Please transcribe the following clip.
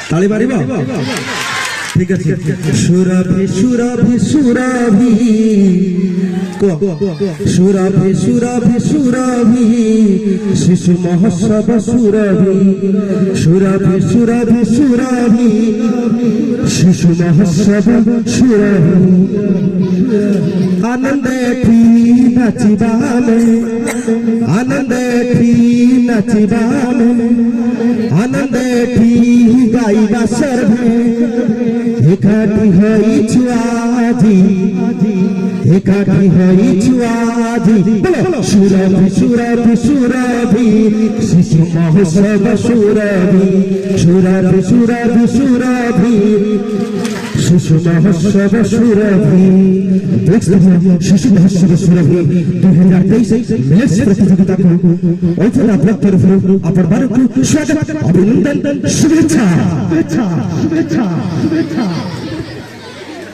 ताली मारिबो ठीक আছে সুরভি সুরভি সুরভি সুরভি সুরভি সুরভি শিশু মহোৎসব সুরভি সুরভি সুরভি সুরভি শিশু মহোৎসব সুরভি আনন্দে নাচিবানে আনন্দে নাচিবানে আনন্দে গাইবা সর্বে একাঠি হইছু আজি একাঠি হইছু আজি সুরভি সুরভি সুরভি শিশু মহোৎসব সুরভি সুরভি সুরভি সুরভি শিশু মহোৎসব সুরভি শিশু মহোৎসব সুরভি 2023 मिलेट्स प्रतियोगिता को ओइथला ब्लॉक तरफ अपन स्वागत अभिनंदन शुभेच्छा शुभेच्छा शुभेच्छा शुभेच्छा।